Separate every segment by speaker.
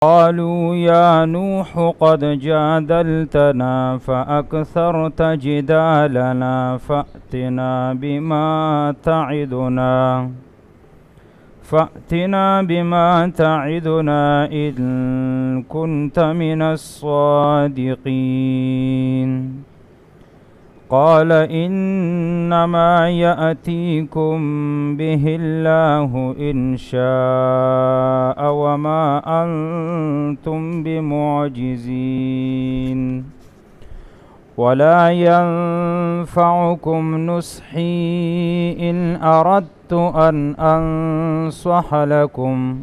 Speaker 1: قالوا يا نوح قد جادلتنا فأكثرت جدالنا فأتنا بما تعدنا إن كنت من الصادقين قال إنما يأتيكم به الله إن شاء وما أنتم بمعجزين ولا ينفعكم نصحي إن أردت أن أنصح لكم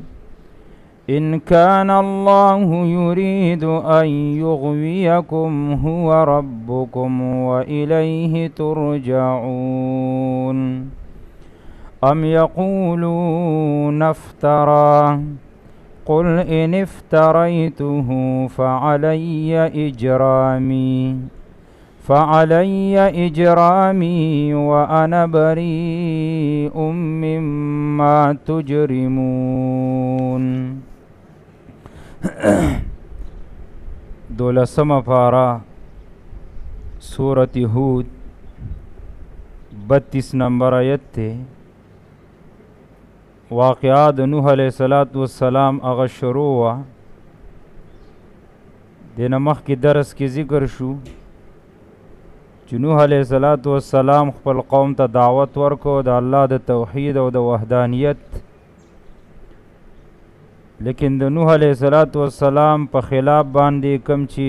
Speaker 1: إن كان الله يريد أن يغويكم هو ربكم وإليه ترجعون أم يقولون افترى قل إن افتريته فعلي إجرامي وأنا بريء مما تجرمون. دولسم پارا سورة ہود 32 نمبر آیت تے واقعات نوح علیہ السلام اغا شروع دینا مخ کی درس کی ذکر شو چې نوح علیہ السلام خپل قوم ته دعوت ورکو د الله د توحید او د وحدانیت، لیکن د نوح علیہ السلام په خلاف باندې کم چې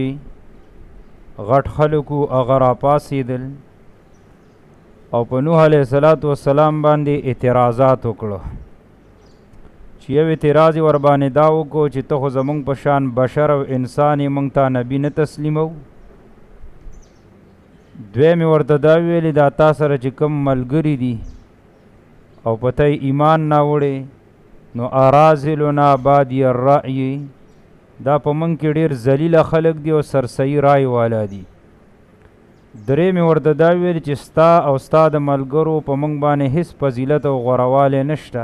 Speaker 1: غټ خلکو هغه راپاڅېدل او په نوح علیہ السلام باندې اعتراضات وکړو چې یو اعتراض ور باندې دا وکړو چې ته خو زمونږ په شان بشر او انسان یې مونږ ته نبي نه تسلیمو. دویم ورته دا ویلي دا تا سره چې کوم ملګري دي او په ته ایمان ناوړې نو اراذلنا بادي الرأي دا په موږ کې ډېر ذلیله خلک دي او سرسیي رای والا دي. دریم ورته دا ویلي چې ستا او ستا د ملګرو په موږ باندې هیڅ فضیلت او غوروالی نشته.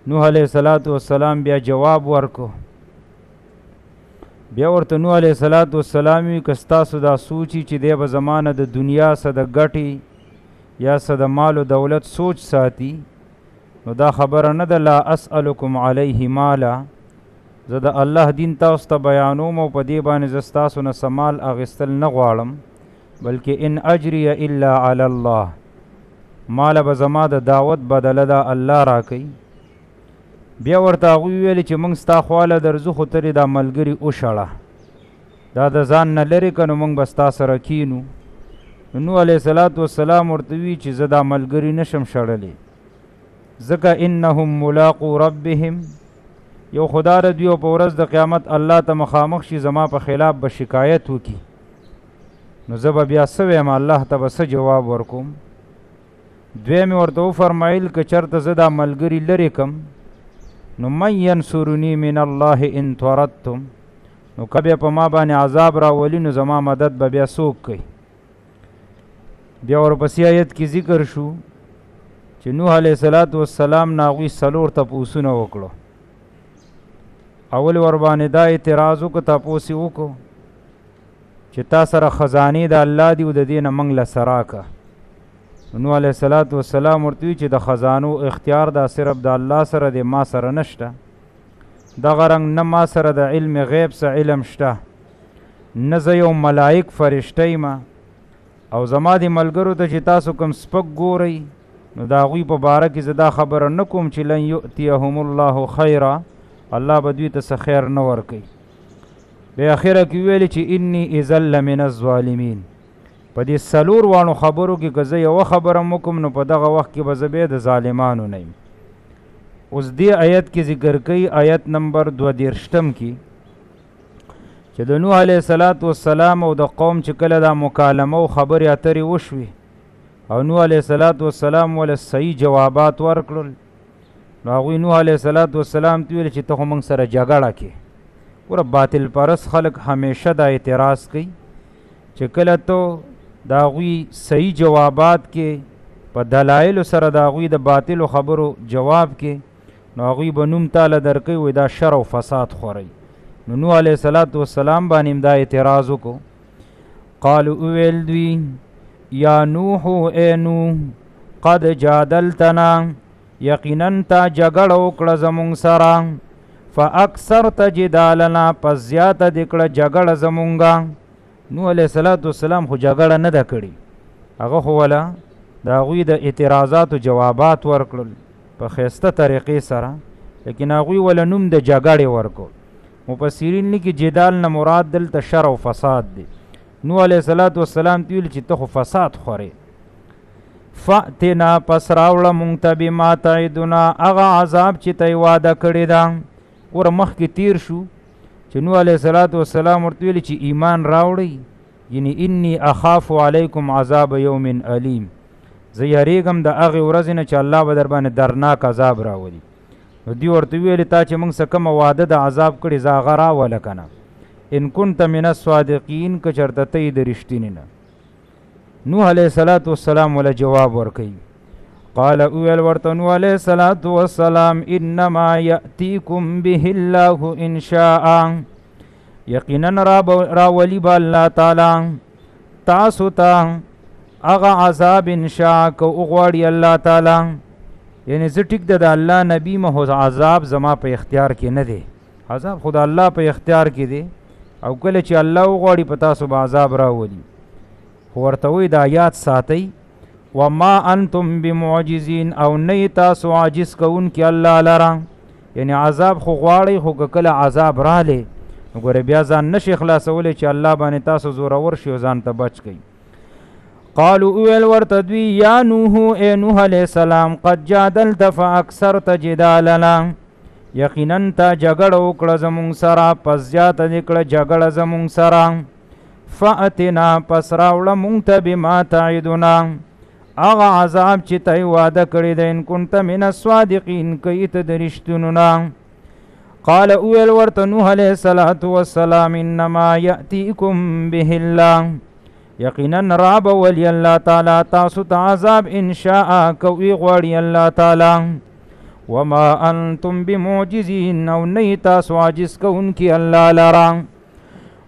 Speaker 1: نوح علیہ السلام بیا جواب ورکو، بیا ورته نوح علیہ السلام وی که ستاسو دا سوچي چې دی به زمانه د دنیا څه د ګټې یا څه د مال و دولت سوچ ساتي نو دا خبره نه ده. لا اسألکم علیه مالا، زه د الله دین تاسو ته بیانوم او په دې باندې زه ستاسو نه څه مال اخیستل نه غواړم، بلکې ان اجریه الا علی الله، مال به زما د دعوت بدله ده الله راکوي. بیا ورته هغوی ویلې چې موږ ستا خواله درځو خو ترې دا ملګري وشړه، دا د ځان نه لرې که نو موږ به ستا سره کینو. نو نوح علیہ السلام ورته وی چې زه دا ملګري نشم شړلی، ځکه انهم ملاقو ربهم، یو خدا د دوی په ورځ د قیامت الله ته مخامخ شي زما په خلاف به شکایت وکړي، نو زه به بیا څه ویم الله ته به څه جواب ورکوم. دویم ورته وفرمایل که چېرته زه دا ملګري لرې کم نو من ینصرنی من الله ان طردتم، نو که بیا په ما باندې عذاب راولي نو زما مدد به بیا څوک کوي. بیا ورپسې آیت کې ذکر شو چې نوح علیہ السلام نه هغوی 4 تپوسونه وکړو. اول ور باندې دا اعتراض وکړو، تپوس یې وکړو چې تا سره خزانې د الله دي او د دې نه موږ له څه راکړه. نوح علیہ السلام ورته وی چې د خزانو اختیار دا صرف د الله سره دی، ما سره نشته. دغه رنګ نه ما سره د علم غیب څه علم شته، نه زه یو ملائک فرشته یم، او زما د ملګرو ته چې تاسو کوم سپک ګورئ نو د هغوی په باره کې زه دا خبره نه کوم چې لن یؤتیهم الله خیرا، الله به دوی ته څه خیر نه ورکوي. بیا اخره کې ویلي چې انی اذا لمن الظالمین. په دې 4 خبرو کې که زه یوه خبره وکړم نو په دغه وخت کې به زه بیا د ظالمانو نه یم. اوس دې آیت کې ذکر کوي، آیت نمبر 32 کې چې د نوح علیہ السلام او د قوم چې کله دا مکالمه او خبرې اترې وشوې او نوح علیہ السلام وله صحیح جوابات ورکړل، نو هغوی نوح علیہ السلام ته ویل چې ته خو موږ سره جګړه کې. ګوره باطل پرست خلک همیشه دا اعتراض کوي چې کله تو د هغوی صحیح جوابات کې په دلایلو سره د هغوی د باطلو خبرو جواب کې نو هغوی به نوم تاله درکوي وایي دا شر او فساد خوری. نو نوح علیه السلام باندې دا اعتراض وکړو. قالو اویل دوی یا نوح اے نوح قد جادلتنا یقینا تا جګړه وکړه زمونږ سره فاکثرت جدالنا پس زیاته دې کړه جګړه زمونږه. نوح علیه السلام خو جګړه نه ده کړې، هغه خو ولا د هغوی د اعتراضاتو جوابات ورکړل په ښایسته طریقې سره، لیکن هغوی ولا نوم د جګړې ورکړو. مفسرین لیکي جدال نه مراد دلته شر او فساد دی. نوح علیه السلام ته ویل چې ته خو فساد خورې. فأتنا پس راوړه مونږ ته بما تعدنا هغه عذاب چې ته یې وعده کړې ده. ور مخکې تیر شو چې نوح علیه السلام ورته ویلي چې ایمان راوړئ، یعنی انی اخاف علیکم عذاب یوم علیم، زه یریږم د هغې ورځې نه چې الله به در باندې درناک عذاب راولي. نو دوی ورته ویلې تا چې موږ څه کومه وعده د عذاب کړې زه هغه راوله که نه، ان کنت من الصادقین که چېرته ته یې د رښتینې نه. نوح علیه السلام وله جواب ورکوي. قال اویل ورته نوح علیه السلام انما یأتیکم به الله ان شاء، یقینا راولی با الله تعالی تاسو ته هغه عذاب ان شاء که وغواړي الله تعالی. یعنی زه ټیک ده د الله نبی مه عذاب زما په اختیار کې نه دی، عذاب خو د الله په اختیار کې دی، او کله چې الله وغواړي په تاسو به عذاب راولي. خو ورته وایي د آیات ساتئ وما انتم بمعجزین، او نه تاسو عاجز کوونکي الله لره. یعنی عذاب خو غواړئ خو که کله عذاب رالی نو ګورې بیا ځان نشي خلاصولی چې الله باندې تاسو زورور شي او ځان ته بچ کوي. قالو اویل ورته دوی یا نوح اے نوح علیہ السلام قد جادلت فاکثرت جدالنا، یقینا تا جګړه وکړه زمونږ سره پس زیاته دې کړه جګړه زمونږ سره. فأتنا پس راوړه مونږ ته بما تعدنا هغه عذاب چې ته یې وعده کړې ده ان کنت من الصادقین که ته د رښتینو نه. قال اویل ورته نوح علیه السلام انما یأتیکم به الله، یقینا رابولی الله تعالی تاسو ته عذاب ان شاء که وی غواړي الله تعالی. وما انتم بمعجزین، او نه تاسو عاجز کوونکي الله لره.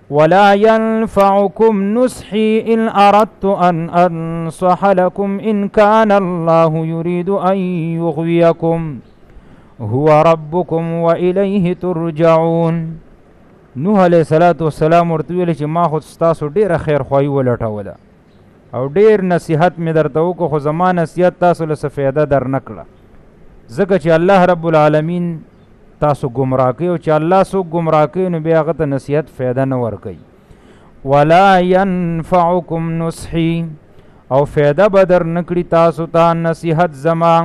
Speaker 1: ولا ينفعكم نصحي إن أردت أن أنصح لكم إن كان الله يريد أن يغويكم هو ربكم وإليه ترجعون. نوح علیه السلام ورته ویل چې ما خو ستاسو ډېره خیرخواهي ولټوله او ډېر نصیحت مې درته وکړو، خو زما نصیحت تاسو له څه فایده در نه کړه، ځکه چې الله رب العالمین تاسو گمراه کوي، او چې الله څوک گمراه کوي نو بیا هغه ته نصیحت فایده نه ورکوي. ولا ینفعکم نصحي، او فایده به در نه کړي تاسو ته نصیحت زما.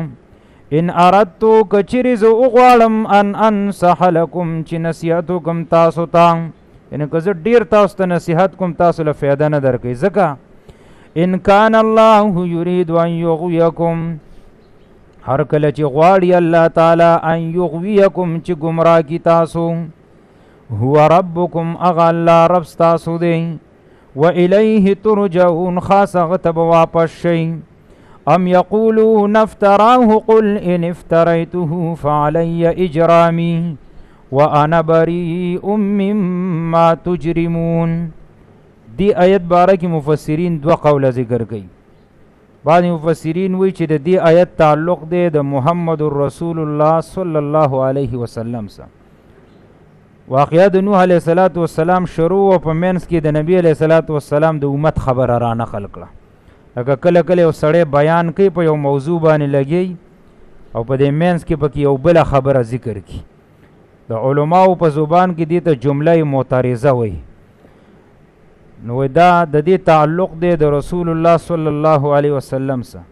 Speaker 1: ان اردتو که چیرې زه وغواړم ان انصح لکم چې نصیحت وکړم تاسو ته، یعنې که زه ډېر تاسو ته نصیحت کوم تاسو له فایده نه درکوي، ځکه ان کان الله یرید ان یغویکم، هر کله چې غواړي الله تعالی ان یغویکم چې گمراه کی تاسو، هو ربکم اغه الله رب ستاسو دی، و الیه ترجعون خاص هغه ته به واپس شئ. ام یقولون افتراه قل ان افتریته فعلی اجرامی وانا بریء مما تجرمون. دی آیت باره کې مفسرین دو قوله ذکر کوي. بعض مفسرین وی چې د دې آیت تعلق دی د محمد رسول الله صلی الله علیه وسلم سره. واقعا د نوح علیه السلام شروع او په منځ کې د نبی علیه السلام د امت خبره را نقل کړه. لکه کله کله یو سړی بیان کوي په یو موضوع باندې لګي او په دې منځ کې پکې یو بله خبره ذکر کړي. د علماو په زبان کې دې ته جمله معترضه وایي. نو دا د دې تعلق دی د رسول الله صلی الله علیه وسلم سره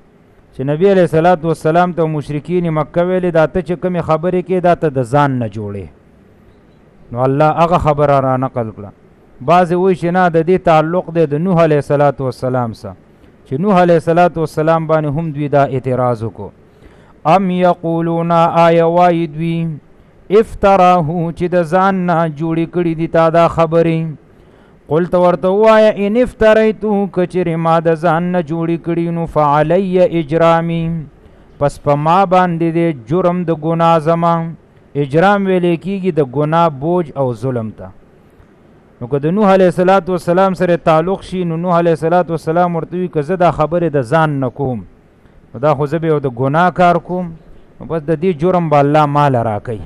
Speaker 1: چې نبی علیه السلام ته مشرکین مکه ویلې دا ته چې کومې خبرې کې دا ته د ځان نه جوړې، نو الله هغه خبره را نقل کړه. بعضې وایي چې نه د دې تعلق دی د نوح علیه السلام سره چې نوح علیه السلام باندې هم دوی دا اعتراض وکړو. ام یقولون آیا وایي دوی افتراهو چې د ځان نه جوړې کړي دي تا دا خبرې. قلت ورته ووایه ان افتریتو که چېرې ما د ځان نه جوړې کړي نو فعلی اجرامي پس په ما باندې دی جرم د ګناه زما. اجرام ویلې کېږي د ګناه بوج او ظلم ته. نو که د نوح علیه السلام سره تعلق شي نو نوح علیه السلام ورته وي که زه دا خبرې د ځان نه کوم نو دا خو زه به یو د ګناه کار کوم نو بس د دې جرم به الله ماله راکوي.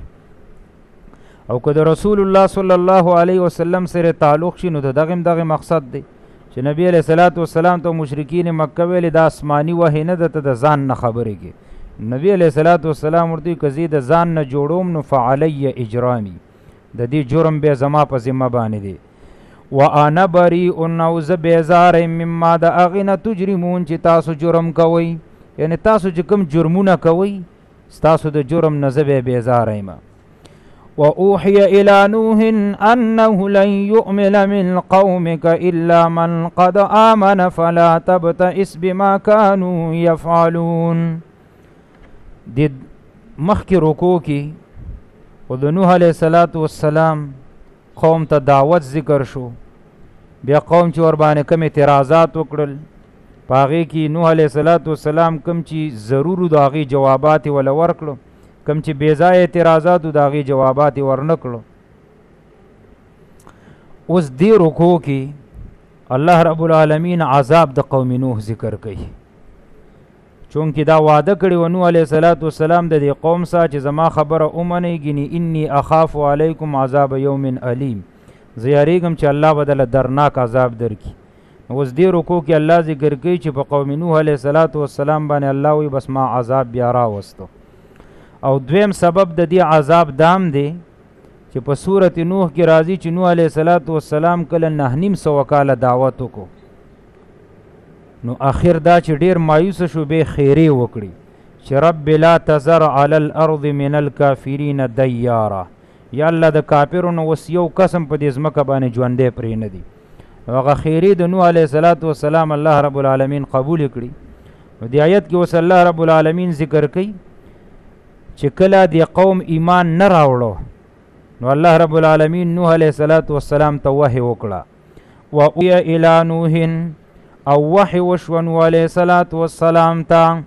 Speaker 1: او که د رسول الله صلی الله علیه وسلم سره تعلق شي نو د دغه مقصد دی چې نبی علیه السلام ته مشرکین مکه ویلې دا آسماني وحی نه ده ته د ځان نه خبرې کې. نبی علیه السلام ورته که زه د ځان نه جوړوم نو فعلی اجرامي د دې جرم به زما په ذمه باندې دی. وانا بریء او زه بیزاره مما د هغې نه تجرمون چې تاسو جرم کوئ. یعنی تاسو چې کوم جرمونه کوئ ستاسو د جرم نه زه به بیزاره یم. واوحي الى نوح انه لن يؤمن من قومك الا من قد آمن فلا تبتئس بما كانوا يفعلون. د مخکې رکوع کې و د نوح علیه السلام قوم ته دعوت ذکر شو. بیا قوم چې ورباندې کم اعتراضات وکړل په هغې کې نوح علیه السلام کم چې ضرورو د هغې جوابات یې وله ورکړو، کم چې بېځایه اعتراضاتو د هغې جوابات یې ورنه کړو. اوس دې رکوع کې الله رب العالمین عذاب د قوم نوح ذکر کوي، چونکې دا وعده کړې و نوح علیه السلام د دې قوم سره چې زما خبره ومنئ، ګینې انی اخاف علیکم عذاب یوم علیم، زه یریږم چې الله به دله درناک عذاب درکړي. اوس دې رکوع کې الله ذکر کوي چې په قوم نوح علیه السلام باندې الله وایي بس ما عذاب بیا راوستو. او دویم سبب د دې عذاب دام دی چې په صورت نوح کې راځي چې نوح علیه السلام کله 950 کاله دعوت وکړو، نو آخر دا چې ډیر مایوسه شو به خیرې وکړي چې رب لا تذر علی الارض من الکافرین دیارا، یا الله د کافرونو وس یو قسم په دې ځمکه باندې ژوندی پرې نه دي. هغه خیرې د نوح علیه السلام الله رب العالمین قبول کړي. نو دې آیت کې اوس الله رب العالمین ذکر کوي چې کله دې قوم ایمان نه راوړو نو الله رب العالمین نوح علیه السلام ته وحی وکړه. واوحی الی نوح او وحی وشو نوح علیه السلام ته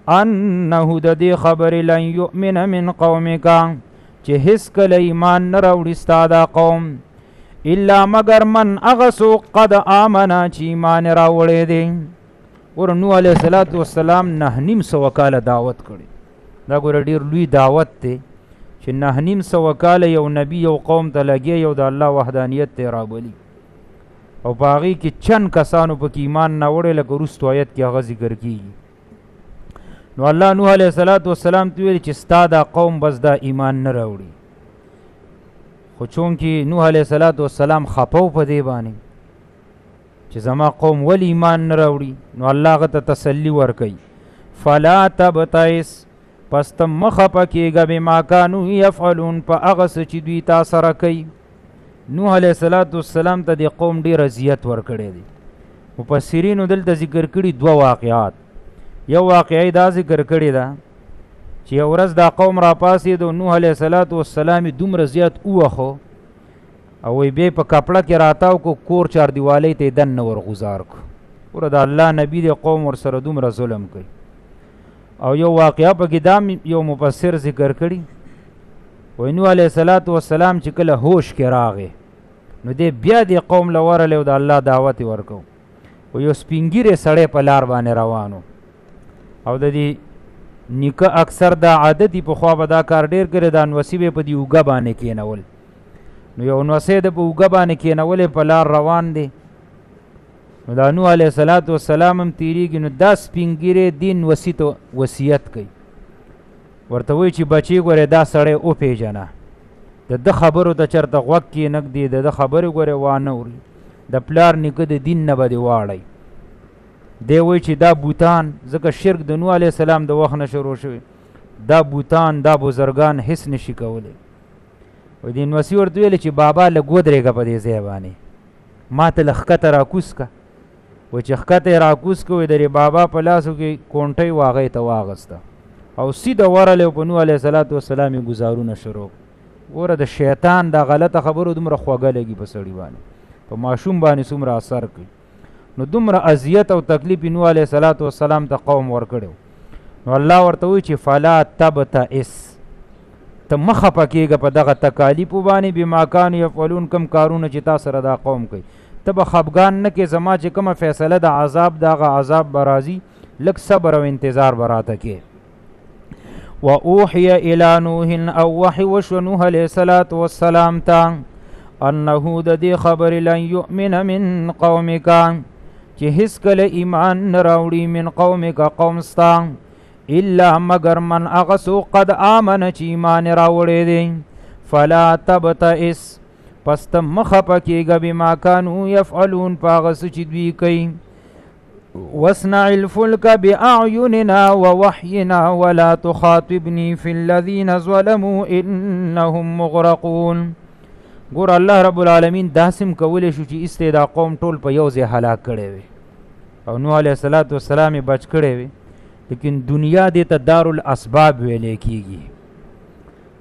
Speaker 1: انه د دې خبرې لن یؤمن من قومک چې هیڅ کله ایمان نه راوړي ستا دا قوم الا مگر من هغه څوک قد آمنه چې ایمان راوړی دی. ور نوح علیه السلام 950 کاله دعوت کړي. دا ګوره ډېر لوی دعوت دی چې 950 کاله یو نبی یو قوم ته لګي یو د الله وحدانیت ته رابلي، او په هغې کې چند کسانو پکې ایمان نه وړی لکه وروستو آیت کې هغه ذکر کېږي. نو الله نوح علیه السلام ته ویلي چې ستا دا قوم بس دا ایمان نه راوړي، خو چونکې نوح علیه السلام خپه په دې باندې چې زما قوم ولې ایمان نه راوړي، نو الله هغه ته تسلي ورکوي فلا تبتئس پس ته مه خفه کېږه بما کانوا یفعلون په هغه څه چې دوی تا سره کوي. نوح علیه السلام ته د قوم ډېر اذیت ورکړی دی. مفسرینو دلته ذکر کړي 2 واقعات. یو واقعه دا ذکر کړې ده چې یو ورځ دا قوم راپاڅېد او نوح علیه السلام یې دومره زیات ووخو او وی بیا په کپړه کې راتاو کو کور چاردیوالۍ ته یې دننه ورغوزار کړو. وره د الله نبي دی قوم ورسره دومره ظلم کوي. او یو واقعه پکې دا یو مفسر ذکر کړي، وی نوح علیه السلام چې کله هوش کې راغی نو دی بیا دی قوم له ورغلی او د الله دعوت یې ورکو. و یو سپینګیری سړی په لار باندې روانو او د دې نیکه اکثر دا عادت یې پخوا به دا کار ډېر کړی، دا نوسي به یې په دې اوږه باندې کېنول. نو یو نوسی د په اوږه باندې کېنولی په لار روان دی. نو دا نوح علیه السلام هم تېرېږي، نو دا سپینګیری دې نوسي ته وصیت کوي، ورته وایي چې بچې ګورې دا سړی وپېژنه، د ده خبرو ته چېرته غوږ کېنږدي، د ده خبرې ګورې وانه وري، د پلار نیکه د دین نه به دې واړئ. دی وایي چې دا بوتان، ځکه شرک د نوح علیه السلام د وخت نه شروع شوی، دا بوتان دا بزرګان هېڅ نشي کولی. وایي دې نوسي ورته ویلې چې بابا لږ ودرېږه په دې ځای باندې، ما ته لږ ښکته راکوز که. وایي چې ښکته یې راکوز که، وایي د بابا په لاسو کې کونټۍ و هغه یې ته واغسته او سیده ورغلی او په نوح علیه السلام یې ګزارونه شروع. ګوره د شیطان دا غلطه خبرو دومره خوږه لګي په سړي باندې، په ماشوم باندې څومره اثر کوي. نو دومره اذیت او تکلیف نوح علیه السلام ته قوم ورکړی. نو الله ورته وایي چې فلا تبتئس، ته مه خفه کېږه په دغه تکالیفو باندې بما کانوا یفعلون، کم کارونه چې تا سره دا قوم کوي. ته به خفګان نه کې، زما چې کومه فیصله د عذاب د هغه عذاب به راځي، لږ صبر او انتظار به راته کې. و اوحی الی نوح، او وحی وشو نوح علیه الصلاة والسلام ته انه د دې خبرې لن یؤمن من قومک، چې هیڅ کله ایمان نه راوړي من قومک قوم ستا، الا مگر من اغسو قد آمن چې ایمان راوړی دی. فلا تبتئس، پس ته مه خفه کېږه بما کانوا یفعلون، په هغه څه چې دوی کوي. واصنع الفلک باعیننا ووحینا ولا تخاطبني في الذین ظلموا انهم مغرقون. ګور الله رب العالمین داسم کولی شو چې استدا قوم ټول په یو ځای هلاک کړی وي او نوح علیه السلام یې بچ کړی وي، لیکن دنیا دې ته دارالاسباب ویلی کېږي.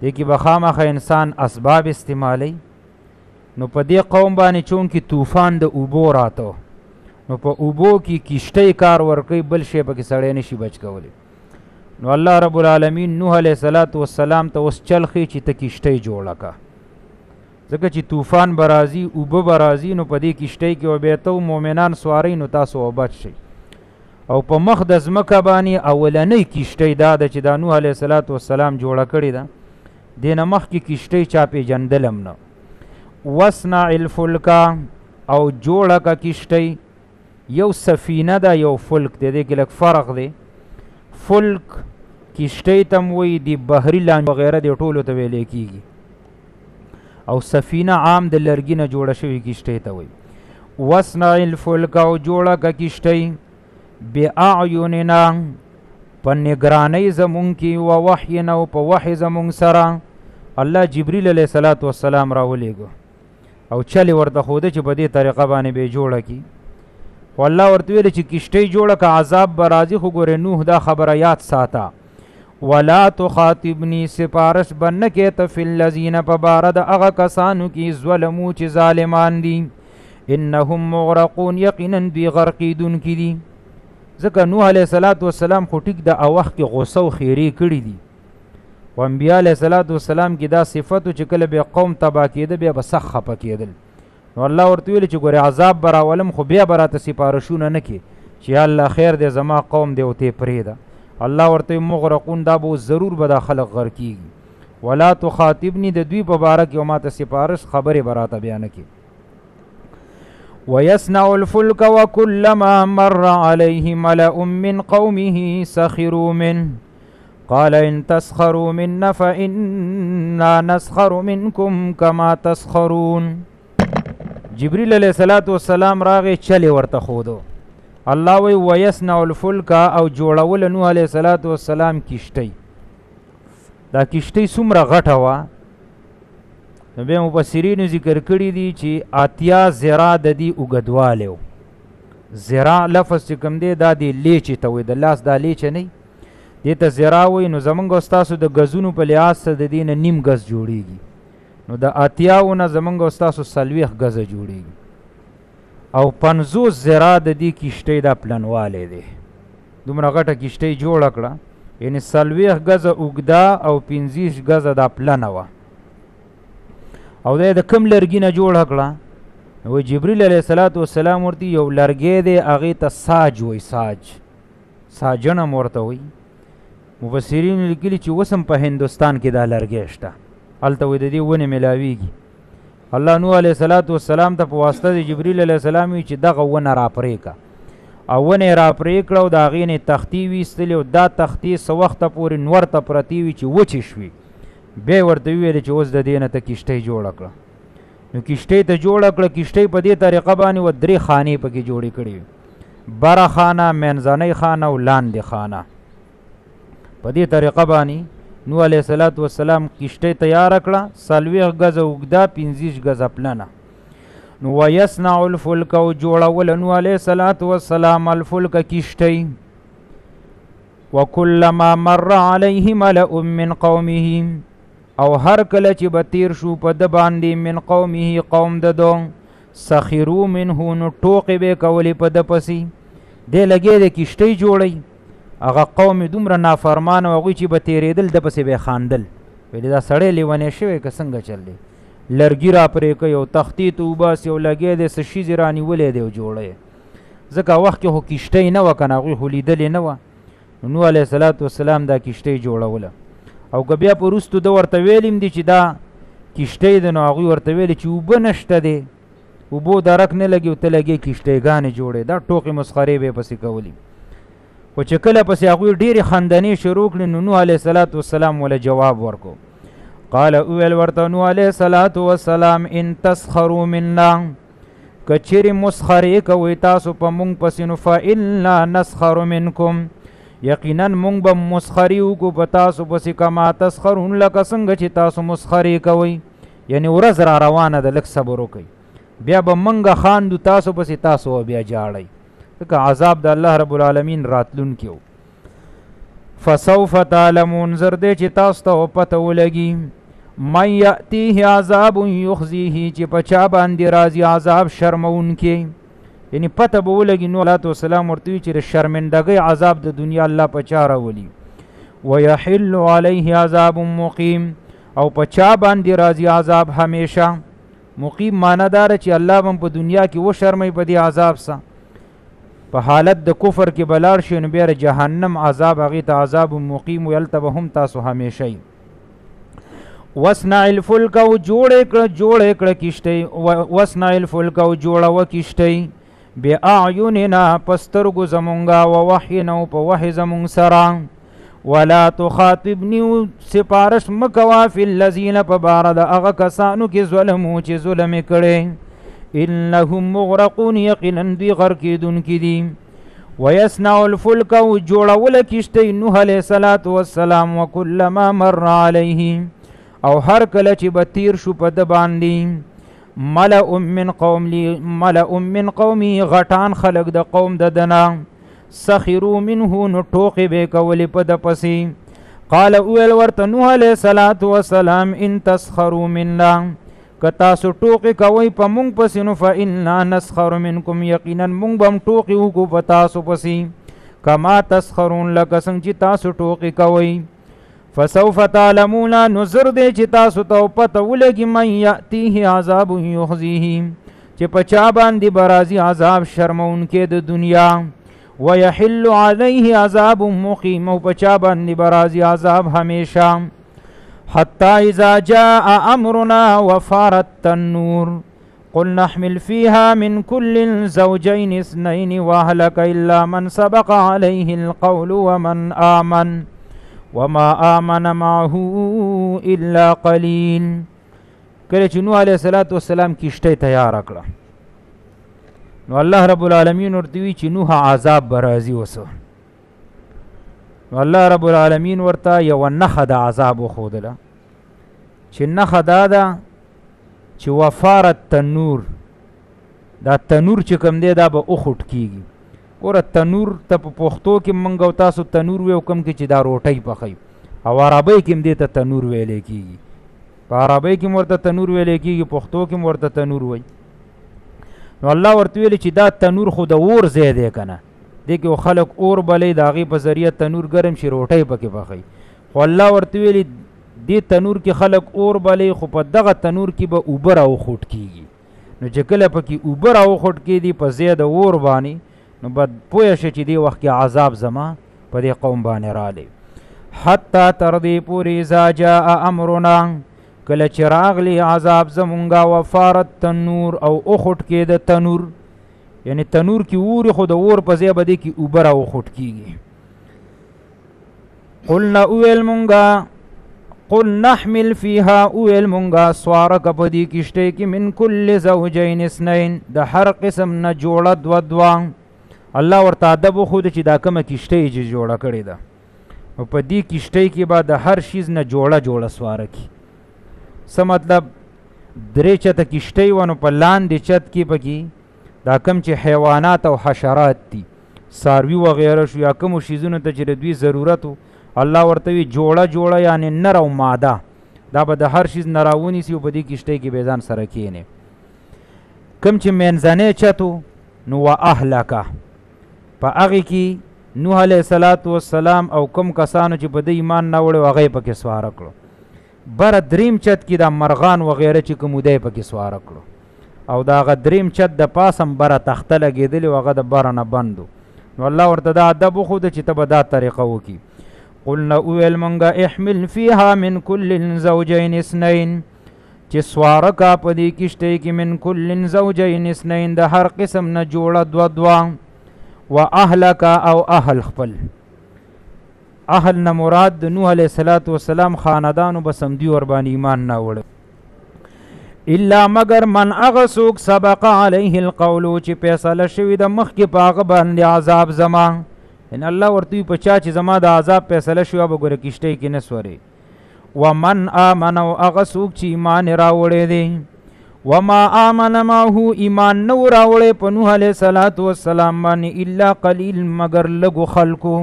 Speaker 1: دې کې به خامخا انسان اسباب استعمالی. نو په دې قوم باندې چونکې طوفان د اوبو راته، نو په اوبو کې کشتۍ کار ورکوي، بل شی پکې سړی نشي بچ کولی. نو الله رب العالمین نوح علیه السلام ته اوس چل ښیي چې ته کشتۍ جوړه که، ځکه چې طوفان به راځي، اوبه به راځي، نو په دې کشتۍ کې به ته مؤمنان سوارئ، نو تاسو وبچ شئ. او په مخ د ځمکه باندې اولنۍ کشتۍ دا ده چې دا نوح علیه السلام جوړه کړې ده، دې نه مخکې کشتۍ چا پېژندل هم نه. واصنع الفلک، او جوړه که کشتۍ. یو سفینه ده، یو فلک دی، دې کې لږ فرق دی. فلک کشتۍ ته م وایي، د بحري لانجې وغیره دې ټولو ته ویلی کېږي، او سفینه عام د لرګي نه جوړه شوې کشتۍ ته وایي. واصنع الفلک، او جوړه که کشتۍ باعیننا، په نگرانۍ زمونږ کې، و وحینا، او په وحی زمونږ سره. الله جبریل علیه السلام راولیږه او چلې ورته ښوده چې په دې طریقه باندې به یې جوړه کړي. خو الله ورته ویلې چې کشتۍ جوړه که عذاب به راځي، خو ګورې نوح دا خبره یاد ساته. ولا تخاطبني، سپارش به نه کې ته فی الذین، په باره د هغه کسانو کې ظلمو چې ظالمان دي، انهم مغرقون، یقینا دوی غرقېدونکي دي. ځکه نوح علیه السلام خو ټیک د وخت کې غصه او خیرې کړي دي، و انبیا علیه السلام کې دا صفتو چې کله به قوم تباه کېده بیا به سخت خفه کېدل. نو الله ورته ویلي چې ګورې عذاب به راولم، خو بیا به راته سپارښونه نه کې چې یا الله خیر دی زما قوم دی او ته یې پرېږده. الله ورته مغرقون، دا به ضرور به دا خلق غرق کېږي. ولا تخاطبني، د دوی په باره کې او ما ته سپارش خبرې به راته بیا نه کې. ويصنع الفلك وكلما مر عليه ملأ من قومه سخروا منه قال إن تسخروا منا فإنا نسخر منكم كما تسخرون. جبریل علیہ السلام راغی چلی ورته خودو. الله وی ويصنع الفلك، او جوړول نوح علیہ السلام کشتۍ. دا کشتۍ څومره غټه وه، نو بیا مفسرینو ذکر کړي دي چې 80 ذراع د دې اوږدوالی و. ذراع لفظ چې کوم دی دا د لیچې ته وایي، د لاس دا لیچه نه دې ته ذراع وایي. نو زمونږ او ستاسو د ګزونو په لحاظ سره د دې نه نیم ګز جوړیږي، نو د 80 نه زمونږ او ستاسو 40 ګزه جوړیږي، او 50 ذراع د دې کشتۍ دا پلنوالی دی. دومره غټه کشتۍ جوړه کړه، یعنې 40 ګزه اوږده او 50 ګزه دا پلنه وه، او دا د کم لرګي نه جوړه کړه. نو جبریل علیه السلام ورته یو لرګی دی، هغې ته ساج وایي، ساجن هم ورته وایي. مفسرینو لیکلي چې اوس هم په هندوستان کې دا لرګی شته، هلته وایي د دې ونې میلاویږي. الله نوح علیه السلام ته په واسطه د جبریل علیه السلام وایي چې دغه ونه راپرې کړه، او ونه یې راپرې کړه او د هغې نه یې تختې ویستلې، او دا تختې څه وخته پورې نور ته پرتې وي چې وچې شوي. بیا ورته وویل چې اوس د دې نه ته کشتۍ جوړه کړه. نو کشتۍ ته جوړه کړه. کشتۍ په دې طریقه باندې و 3 خانې پکې جوړې کړې وي، بره خانه، منځنۍ خانه او لاندې خانه. په دې طریقه باندې نوح علیه السلام کشتۍ تیاره کړه، 40 ګزه اوږده، 50 ګزه پلنه. نو ویصنع الفلک، او جوړول نوح علیه السلام الفلک کشتۍ. وکلما مر علیه ملأ من قومه، او هر کله چې به تیر شو په ده باندې من قومه قوم د دو، سخرو منه، نو ټوقې به یې کولې په ده پسې. دی لګې د کشتۍ جوړی، هغه قوم دومره نافرمان او هغوی چې به تېرېدل د پسې به یې خاندل ویلې دا سړی لیونی شوی که څنګه چل دی لرګي را پرې کوي او تختې ته وباسي او لګی دی څه شیزې رانیولی دی او جوړی ځکه وخت کې خو کښتۍ نه وه که نه هغوی خو لیدلې نه وه نو نوح علیه صلات وسلام دا کښتۍ جوړوله او که بیا په وروستو ده ورته ویلیم دي چې دا کښتۍ ده نو هغوی ورته ویلي چې اوبه نشته دی اوبو درک نه لګي او ته لګې کښتۍ جوړې دا ټوقې مسخرې به یې پسې کولي خو چې کله پسې هغوی ډېرې خندنې شروع کړې نو نوح علیه صلات وسلام وله جواب ورکو قال اویل ورته نوح علیه صلات وسلام ان تسخروا منا که چیرې مسخرې کوئ تاسو په مونږ پسې نو فانا نسخر منکم یقینا مونږ به مسخرې وکړو په تاسو پسې کما تسخرون لکه څنګه چې تاسو مسخرې کوئ یعنې ورځ را روانه ده لږ صبر وکئ بیا به منګه خاندو تاسو پسې تاسو بیا جاړئ ځکه عذاب د الله رب العالمین راتلونکی و فسوف تعلمون زر دی چې تاسو ته پته ولګي من یأتیه عذاب یخزیه چې په چا باندې راځي عذاب شرمونکی یعنی پته به ولګي نو علیه السلام ورته وي چې د شرمندګۍ عذاب د دنیا الله په چا راولي ویحل علیه عذاب مقیم او په چا باندې راځي عذاب همیشه مقیم معنی داره چې الله هم په دنیا کې وشرموي په دې عذاب سه په حالت د کفر کې به لاړ شي نو بیا جهنم عذاب هغې ته عذاب مقیم وي هلته به هم تاسو همیشه یي وصنع الفلک او جوړ کړه کښتۍ وصنع الفلک او جوړوه کښتۍ باعیننا په سترګو زمونږه ووحینا او په وحی زمونږ سره ولا تخاطبني سپارش مکوا فی الذین په باره د هغه کسانو کې ظلمو چې ظلم یې کړی انهم مغرقون یقینا دوی غرق کېدونکي دي ویصنع الفلک او جوړوله کښتۍ نوح علیه صلات وسلام وکلما مر علیه او هر کله چې به تیر شو په ده باندې ملأ من قومي غټان خلق د قوم د دنا سخروا منه نو ټوقې به کولې په ده پسې قال اویل ورته نوح علیه صلات وسلام ان تسخروا منا که تاسو ټوقې کوئ په مونږ پسې نو فانا نسخر منکم یقینا مونږ به هم ټوقې وکړو په تاسو پسې کما تسخرون لکه څنګه چې تاسو ټوقې کوئ فسوف تعلمون نو زر دی چې تاسو ته پته ولګي من یأتیه عذاب یخزیه چې په چا باندې به راځي عذاب شرمونکی د دنیا ویحل علیه عذاب مقیم او په چا باندې به راځي عذاب همیشه حتی اذا جاء امرنا وفارت التنور قل نحمل فيها من كل زوجين اثنين واهلك الا من سبق عليه القول ومن آمن وما آمن معه الا قلیل کله چې نوح علیه صلات وسلام کښتۍ تیاره کړه نو الله رب العالمین ورته وی چې نوح عذاب به راځي اوسه نو الله رب العالمین ورته یوه نښه د عذاب وښودله چې نښه دا ده چې وفارت تنور دا تنور چې کوم دی دا به وخوټ کېږي ګوره تنور ته په پښتو کې موږ او تاسو تنور ویو کوم کې چې دا روټۍ پخوي او عربۍ کې هم دې ته تنور ویلی کېږي په عربۍ کې هم ورته تنور ویلی کېږي پښتو کې هم ورته تنور وایي نو الله ورته ویلي چې دا تنور خو د اور ځای دی که نه دې کې خلک اور بلی د هغې په ذریعه تنور ګرم شي روټۍ پکې پخوي خو الله ورته ویلي دې تنور کې خلک اور بلی خو په دغه تنور کې به اوبه راوخوټ کېږي نو چې کله پکې اوبه راوخوټ کېدي په ځای د اور باندې نو بد پوه شي چې دې وخت کې عذاب زما په دې قوم باندې رالی حتی تر دې پورې اذا جاء امرنا کله چې راغلی عذاب زمونږه وفارت تنور او اخوټ کې د تنور یعنی تنور کې اور خو د اور په ځای به دې کې اوبه راوخوټ کېږي قلنا اویل مونږه قل نحمل فيها اویل مونږه سوارک په دې کښتۍ کې من کل زوجین اثنین د هر قسم نه جوړه دوه الله ورته ادب وښود چې دا کومه کښتۍ چې جوړه کړې ده او په دې کښتۍ کې به د هر شیز نه جوړه سواره کړي څه مطلب درې چته کښتۍ وه نو په لاندې چت کې پکې دا کم چې حیوانات او حشرات دي څاروي وغیره شو یا کومو شیزونو ته چې د دوی ضرورت و الله ورته وي جوړه یعنې نر او ماده دا به د هر شیز نه راونیسي او په دې کښتۍ کې به ځان سره کښېنې کوم چې منځنی چت و نو و اهلکه په هغې کې نوح علیه السلام او کوم کسانو چې په د ایمان نه وړي هغه پکې سواره کړو. بره دریم چت کې د مرغان وغیره چې کوم دی پکې سواره کړو او دا هغه دریم چت د پاسم بره تخته لګېدلې و هغه د بره نه بندو. نو الله ورته دا ادب وښوده چې ته به دا طریقه وکړي. قلنا وویل مونږه احمل فیها من کل زوجین اثنین چې سواره کا په دې کشتۍ کې من کل زوجین اثنین د هر قسم نه جوړه دوه و اهلک او اهل خپل. اهل نه مراد د نوح علیه السلام خاندانو به سمدي ورباندې ایمان نه وړ الا مگر من هغه څوک سبق علیه القول چې فیصله شوي د مخکې په هغه باندې عذاب زما. ان الله ورته په چا چې زما د عذاب فیصله شوی به ګوره کشتۍ کې نه سوري. ومن آمن او هغه څوک چې ایمان راوړی دی وما آمن معه ایمان نو راوړی په نوح علیه السلام باندې الا قلیل مگر لږو خلکو.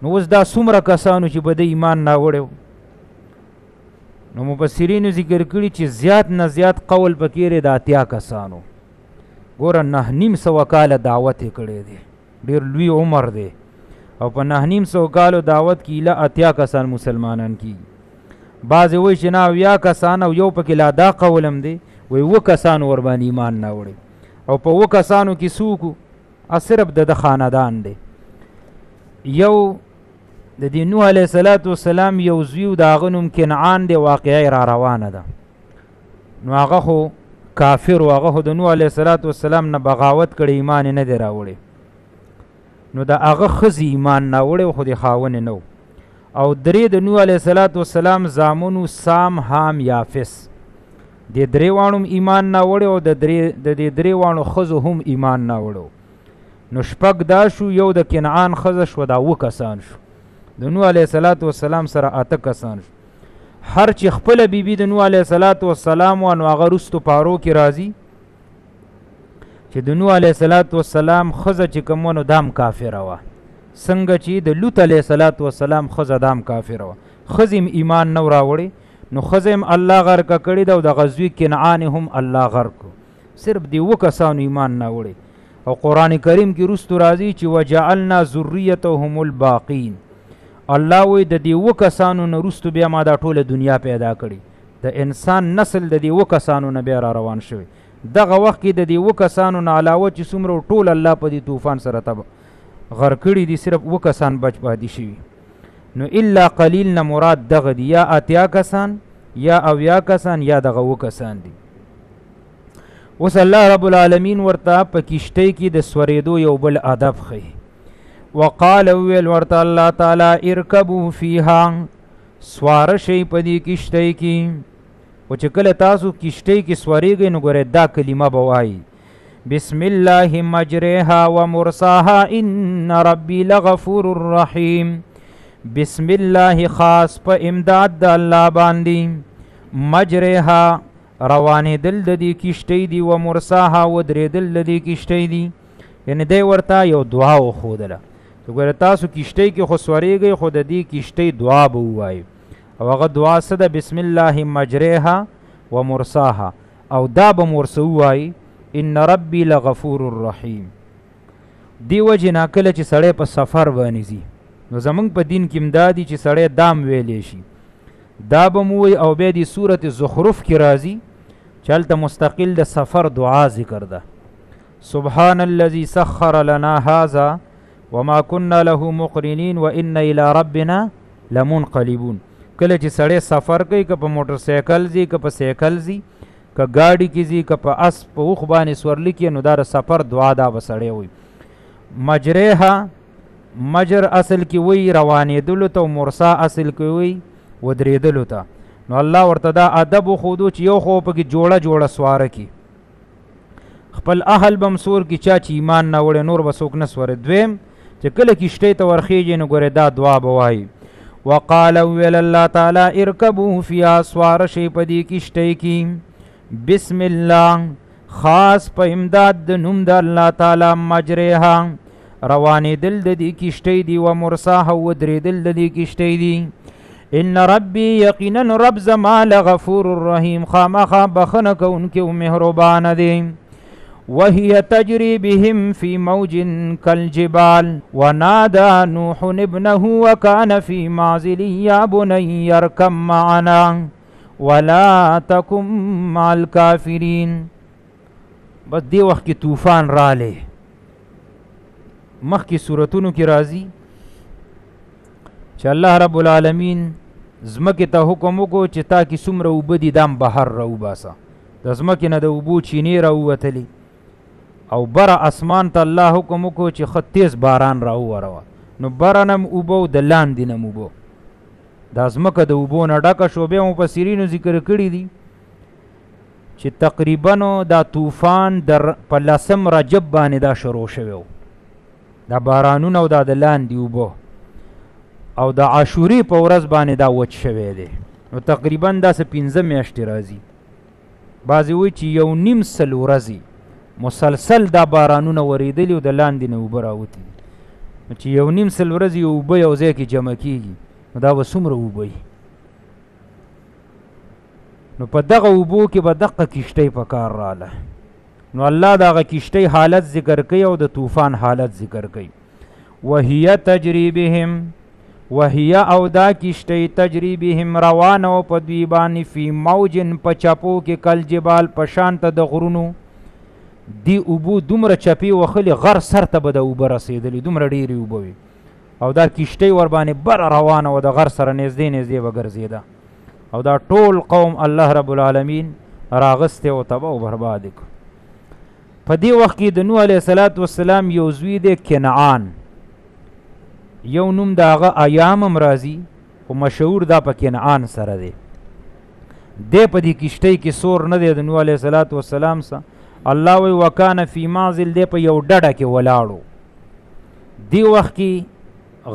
Speaker 1: نو اوس دا څومره کسانو چې به د ایمان نه وړی. نو مفسرینو ذکر کړي چې زیات نه زیات قول پکې د 80 کسانو. ګوره 9.5 کاله دعوت یې کړی دی، ډېر لوی عمر دی او په 9.5 کالو دعوت کې له 80 کسان مسلمانان کی. بعضې وایي چې نه 80 کسان او یو پکې لا دا قول هم دی وایي 7 کسانو ورباندې ایمان نه وړی او په 7 کسانو کې څوک صرف د خاندان دی. یو د دې نوح علیه السلام یو زوی د هغه نوم کنعان دی، واقعه را روانه ده. نو هغه خو کافر و، هغه خو د نوح علیه السلام نه بغاوت کړی، ایمان نه دی راوړی. نو د هغه ښځې ایمان نه وړی خو د خاونې نه او درې د نوح علیه السلام زامنو سام حام یافس د درې واړو ایمان نه وړی او د دې درې واړو ښځو هم ایمان نه وړو. نو شپږ دا شو، یو د کنعان ښځه شو، دا 7 کسان شو. د نوح علیه السلام سره 8 کسان شو. هر چې خپله بیبي د نوح علیه السلام و نو هغه وروستو پارو کې راځي چې د نوح علیه السلام ښځه چې کوم و نو دام کافره وه، څنګه چې د لوط علیه السلام ښځه دام کافره وه. ښځې هم ایمان نه راوړی، نو ښځه هم الله غرقه کړې ده او د غزوی کنعان هم الله غرق کړو. صرف د 7 کسانو ایمان نه وړی. او قرآن کریم کې وروستو راځي چې وجعلنا ذریتهم الباقین. الله وی د دې 7 کسانو نه وروستو بیا ما دا ټوله دنیا پیدا کړي. د انسان نسل د دې 7 کسانو نه بیا را روان شوی. دغه وخت کې د دې 7 کسانو نه علاوه چې څومره ټول الله په دې طوفان سره غرق کړي دي، صرف 7 کسان بچ پاتې شوي. نو الا قلیل نه مراد دغه دي، یا 80 کسان یا 70 کسان یا دغه 7 کسان دي. اوس الله رب العالمین ورته په کشتۍ کې د سورېدو یو بل ادب ښیي. وقال ویل ورته الله تعالی ارکبوا فیها، سواره شئ په دې کشتۍ کې. او چې کله تاسو کشتۍ کې سورېږئ نو ګورئ دا کلمه به وایي بسم الله مجریها و مرساها ان ربی لغفور الرحیم. بسم الله خاص په امداد د الله باندې، مجریها روانېدل د دې کشتۍ دي، و مرساها ودرېدل د دې کشتۍ دي. یعنې دی ورته یو دعا وښودله. ګوره تاسو کشتۍ کې خو سورېږئ خو د دې کشتۍ دعا به ووایو او هغه دعا څه ده؟ بسم الله مجریها و مرساها. او دا به مرسه ووایي ان ربی لغفور الرحیم. دی وجې نه کله چې سړی په سفر باندې ځي نو زمونږ په دین کې امدا دي چې سړی دام ویلی شي، دا به مو وایي. او بیا د صورت زخرف کې راځي چې هلته مستقل د سفر دعا ذکر ده. سبحان الذي سخر لنا هذا وما كنا له مقرنين وإن إلى ربنا لمنقلبون. کله چې سړی سفر کوي، که په موټر سایکل ځي، که په سایکل ځي، که ګاډي کې ځي، که په اس په اوښ باندې سورلی کې، نو دا د سفر دعا دا به سړی وایي. مجریها، مجر اصل کې وایي روانېدلو ته، او مرسا اصل کې وایي ودرېدلو ته. نو الله ورته دا ادب وښودو چې یو خو پکې جوړه جوړه سواره کي، خپل اهل به هم سور کي، چا چې ایمان نه وړی نور به څوک نه سوري. دویم چې کله کشتۍ ته ورخېږي نو ګورې دا دعا به وایي. وقال ویل الله تعالی ارکبوا فیها، سواره شئ په دې کشتۍ کې. بسم الله خاص په امداد د نوم د الله تعالی، مجریها روانېدل د دې کشتۍ دي، و مرساها ودرېدل د دې کشتۍ دي. ان ربی یقینا رب زما لغفور الرحیم، خامخا بخنه کوونکی او مهربانه دی. وهي تجري بهم في موج كالجبال ونادى نوح ابنه وكان في معزل يا بني اركب معنا ولا تكن مع الكافرين. بس دی وخت کې طوفان راله، مخکې سورتونو کې راځي چې الله رب العالمین زمکې ته حکم وکړو چې تا کې څومره اوبه دي دام بهر راوباسه، د زمکې نه د اوبو چینې راووتلې او بره اسمان ته الله حکم وکړو چې ښه تیز باران راووروه، نو بره نه م اوبه او د لاندې نه م اوبه، دا زمکه د اوبو نه ډکه شو. بیا مفسرینو ذکر کړي دي چې تقریبا دا طوفان په 10 رجب باندې دا شروع شوی و، دا بارانونه او دا د لاندې اوبه، او د عاشورې په ورځ باندې دا وچ شوی دی، نو تقریبا داسې 15 میاشتې راځي. بعضې وایي چې 1.5 سل ورځې مسلسل دا بارانونه ورېدلي او د لاندې نه اوبه راوتي، نو چې 1.5 سل ورځې اوبه یو ځای کې جمع کېږي نو دا به څومره اوبه وي. نو په دغه اوبو کې به دغه کشتۍ په کار راله، نو الله دغه کشتۍ حالت ذکر کوي او د طوفان حالت ذکر کوي. وهي تجري بهم، وهي او دا کشتۍ تجري بهم روانه او په دوی باندې فی موجن په چپو کې کل جبال په شانته د غرونو، دی اوبو دومره چپې وخلې غر سر ته به د اوبه رسېدلې، دومره ډېرې اوبه وي او دا کشتۍ ور باندې بره روانه و، د غر سره نږدې نږدې به ګرځېده او دا ټول قوم الله رب العالمین راغستی او تباه او برباد کړ. په دې وخت کې د نوح علیه السلام یو زوی دی کنعان، یو نوم د هغه ایام هم راځي خو مشهور دا په کنعان سره دی. دی په دې کشتۍ کې سور نه دی د نوح علیه السلام سره، الله وی وکانه فی معزل، دی په یو ډډه کې ولاړو، دی وخت کې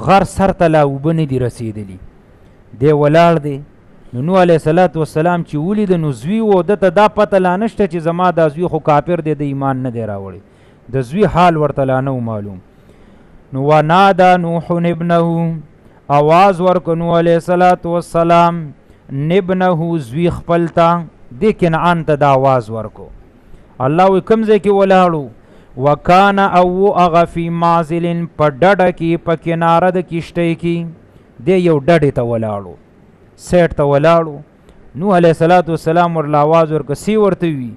Speaker 1: غر سر ته لا اوبه نه دي رسېدلي، دی ولاړ دی. نو نوح علیه السلام چې ولید نو زوی و، ده ته دا پته لا نشته چې زما دا زوی خو کافر دی، د ایمان نه دی راوړی، د زوی حال ورته لا نه معلوم. نو ونادا نوح ابنه، آواز ورکړ نوح علیه السلام ابنه زوی خپل ته، دې کنعان ته دا آواز ورکړو. الله وی کوم ځای کې ولاړو؟ وکانه او هغه فی معزل، په ډډه کې په کناره د کشتۍ کې، دی یو ډډې ته ولاړو، سیټ ته ولاړو. نوح علیه السلام ورله آواز ورکړه، سی ورته وي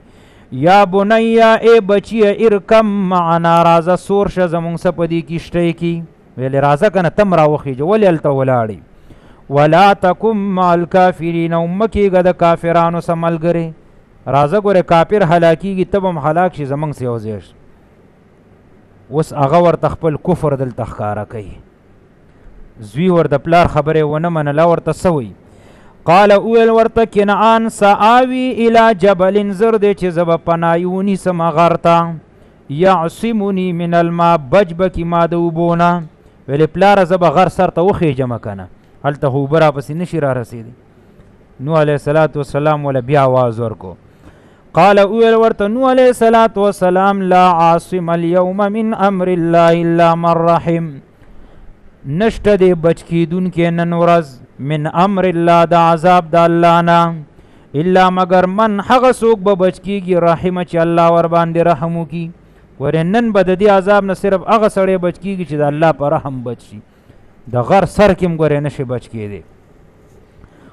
Speaker 1: یا بنیا ای بچیه ارکم معنا، راځه سور شه زمونږ څه په دې کشتۍ کې، ویلې راځه که نه تم راوخیږه، ولې هلته ولاړې. ولا تکن مع الکافرین، او مه کېږه د کافرانو سره ملګری، راځه ګورې کافر هلاکېږي ته به هم هلاک شي، زمونږ سه یو ځای شي. اوس هغه ورته خپل کفر دلته ښکاره کوي، زوی ور د پلار خبرې ونه منله، ورته څه وایي؟ قال اویل ورته کنعان سآوي الى جبل، زر دی چې زه به پناه ونیسم غر ته، یعصمني من الماء، بچ به کي ما د اوبو نه. ویلې پلاره زه به غر سر ته وخېږمه که نه، هلته خو اوبه راپسې نشي را رسېدی. نوح علیه السلام وله بیا آواز ورکو. قال اویل ورته نوح علیه السلام لا عاصم اليوم من امر الله الا من رحم، نشته دی بچ کېدونکې نن ورځ من امر الله د عذاب د الله نه، الا مگر من هغه څوک به بچ کېږي رحمه چې الله ور باندې رحم وکړي. ورې نن به د دې عذاب نه صرف هغه سړی بچ کېږي چې د الله په رحم بچ شي، د غر سر کې هم ګورې نشي بچ کېدی.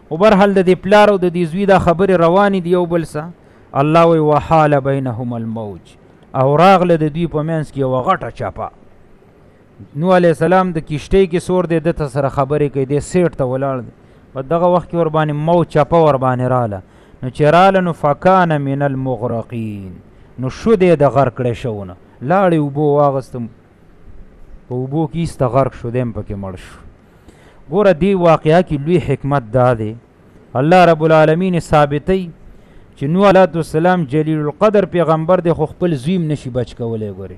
Speaker 1: خو برحال د دې پلار او د دې زوی دا خبرې روانې دي یو بل سه. الله وی وحال بینهم الموج، او راغله د دوی په منځ کې یوه غټه چپه. نوح علیه السلام د کشتۍ کې سور دی، ده ته سره خبرې کوي، دی سیټ ته ولاړ دی. په دغه وخت کې ور باندې موج چپه ور باندې راله، نو چې راله نو فکان من المغرقین، نو شو دی د غرق کړی شوونه، لاړې اوبو واغستم، په اوبو کې ایسته غرق شو، دی هم پکې مړ شو. ګوره دې واقعه کې لوی حکمت دا دی، الله رب العالمین ثابتی چې نوح علیه السلام جلیل القدر پیغمبر دی، خو خپل زوی نشي بچ کولی. ګورې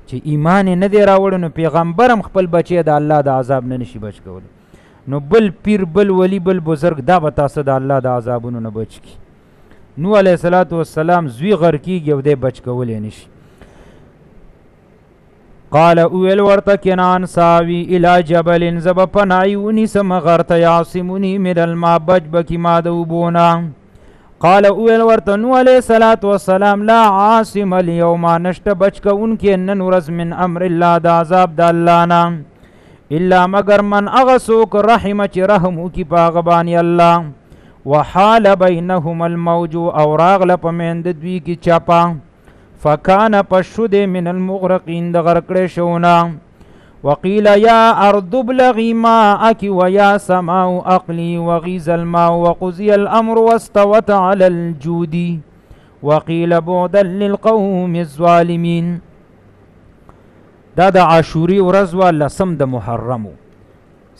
Speaker 1: چې ایمان نه دی راوړی، نو پیغمبر هم خپل بچی د الله د عذاب نه نشي بچ کولی. نو بل پیر، بل ولی، بل بزرگ دا به تاسو د الله د عذابونو نه بچ کی. نوح علیه السلام زوی غرق کېږي او دی بچ کولی نشي. قال اویل ورته کنعان ساوي الى جبل، زه به پناه ونیسم غر ته، یعصمني من الماء، بچ به کي ما د اوبو نه. قال اویل ورته نوح علیہ الصلوۃ والسلام لا عاصم اليوم نشت بچ کونکي نن ورځ من امر الله د عذاب د الله نه الا مگر من اغسوک رحم چې رحم کی پاغبانی الله وحال بینهم الموج او راغله پمند دوی کی چپا فکان پشد من المغرقین د غرقړې شونا وقيل يا أرض ابلغي ماءك ويا سماء أقلي وغيظ الماء وقضي الأمر واستوت على الجود وقيل بعدا للقوم الظالمين. دا د عاشوري ورځ وا لسم د محرم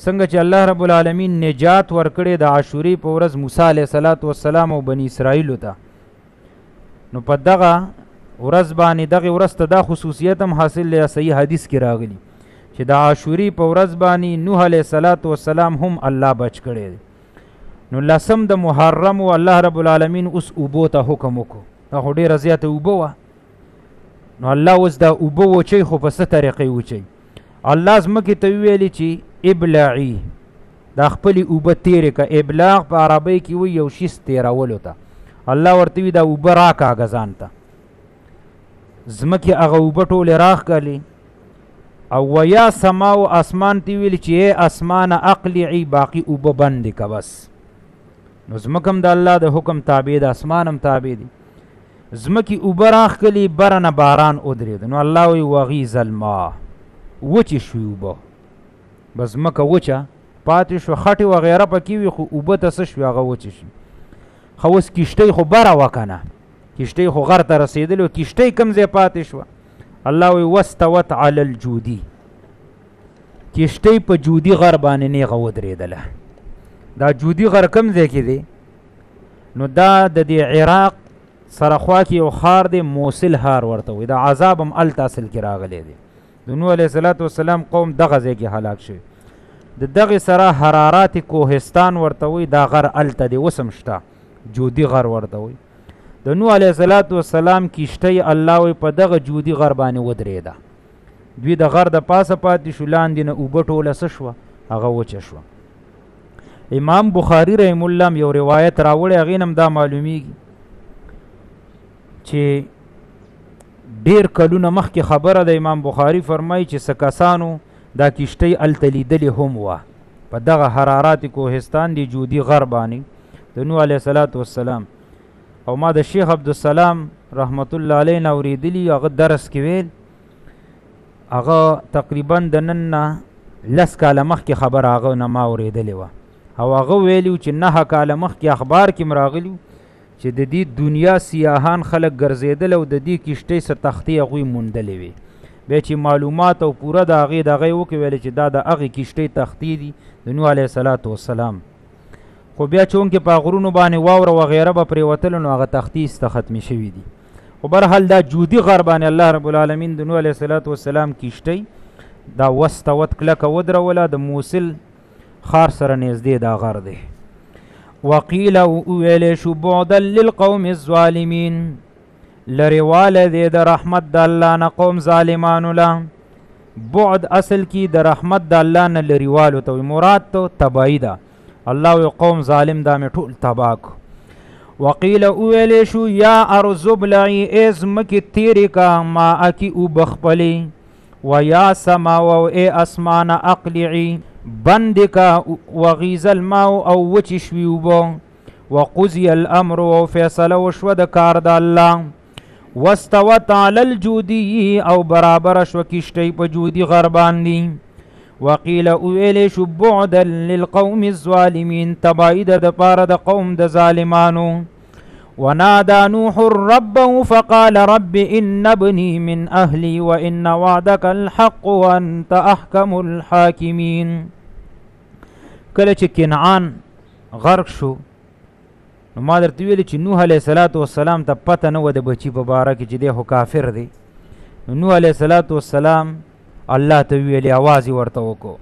Speaker 1: څنګه چې الله رب العالمین نجات ورکړي د عاشوري په ورځ موسی علیه السلام او بنی اسرائیل ته، نو په دغه ورځ باندې دغه ورځ ته دا خصوصیت هم حاصل لري. صحیح حدیث کې راغلی چې د عاشوري په ورځ باندې نوح علیه السلام هم الله بچ کړی. نو لسم د محرم او الله رب العالمین اوس اوبو ته حکم وکړو. دا خو ډېره زیاته اوبه وه. نو الله اوس دا اوبه وچوي، خو په څه طریقې وچوي؟ الله ځمکې ته وویلي چې ابلعي، دا خپلې اوبه تېرې که. ابلاغ په عربۍ کې وایي یو شیز تېرولو ته. الله ورته وي دا اوبه راکاږه ځان ته. ځمکې هغه اوبه ټولې راښکلې او ویا سما و اسمان تی ویل چې ای اسمان اقلعی باقی اوبه بندې که بس. نو ځمکم د الله د حکم تابع ده، اسمان هم تابع دي. ځمکې اوبه راښکلي، بره نه باران ودرېد. نو الله وی وغیظ الماء، وچې شوې اوبه، بس ځمکه وچه پاتې شوه. خټې وغیره پکې وي خو اوبه ته څه شوې؟ هغه وچې شي. خو اوس کښتۍ خو بره وه که نه، کښتۍ خو غر ته رسېدلې وه، کښتۍ کوم ځای پاتې شوه؟ الله وی واستوت علی الجودی، کښتۍ په جودي غر باندې نیغه ودرېدله. دا جودي غر کوم ځای کې دی؟ نو دا د دې عراق سره خوا کې یو ښار دی، موصل ښار ورته وایي. دا عذاب هم هلته اصل کې راغلی دی. د نوح علیه السلام قوم دغه ځای کې هلاک شوي. د دغې سره حرارات کوهستان ورته وایي. دا غر هلته دی، اوس هم شته، جودي غر ورته وایي. د نوح علیه السلام کښتۍ الله وایي په دغه جودي غر باندې ودرېده. دوی د غر د پاسه پاتې شو، لاندې نه اوبه ټوله څه شوه؟ هغه وچه شوه. امام بخاري رحم الله هم یو روایت راوړی، هغې نه هم دا معلومیږي چې ډېر کلونه مخکې خبره ده. امام بخاري فرمایي چې څه کسانو دا کښتۍ هلته لیدلې هم وه په دغه حرارات کوهستان دی جودي غر باندې د نوح علیه السلام. او ما د شیخ عبدالسلام رحمت الله علیه نه اورېدلي، هغه درس کې ویل، هغه تقریبا د نن نه 10 کاله مخکې خبره هغه نه ما اورېدلې وه. او هغه ویلي چې 9 کاله مخکې اخبار کې م راغلي چې د دې دنیا سیاحان خلک ګرځېدل او د دې کښتۍ څه تختې هغوی موندلې وې. بیا چې معلومات او پوره د هغې دغه یې وکړې، ویلې چې دا د هغې کښتۍ تختې دي د نوح علیه السلام. خو بیا چونکې په غرونو باندې واوره وغیره به پرېوتلو، نو هغه تختې ایسته ختمې شوي دي. خو برحال دا جودي غر باندې الله رب العالمین د نوح علیه السلام کښتۍ دا واستوت کلکه ودروله. د موصل ښار سره نږدې دا غر دی. وقیل وویلی شو بعدا للقوم الظالمین، لرې والی دی د رحمت د الله نه قوم ظالمانو له. بعد اصل کې د رحمت د الله نه لرې والو ته وي، مراد ته تباهي ده. الله وی قوم ظالم دا مې ټول تباه کو. وقیل اویلی شو یا ارض ابلعی، ای ځمکې تیرې که ماءکې اوبه خپلې، و یا سما و ای اسمان اقلعی بند که، وغیظ الماء او وچې شوي اوبه، وقضی الامر او فیصله وشوه د کار د الله، واستوت علی الجودی او برابره شوه کښتۍ په جودي غر باندې. وقیل اویلی شو بعدا للقوم الظالمین، تباهي ده د پاره د قوم د ظالمانو. ونادى نوح ربه فقال رب إن ابني من أهلي وإن وعدك الحق وأنت أحكم الحاكمين. کله چې کنعان غرق شو، نو ما درته ویلي چې نوح علیه السلام ته پته نه وه د بچي په باره کې چې دی خو کافر دی. نو نوح علیه السلام الله ته ویلي، آواز یې ورته وکړو.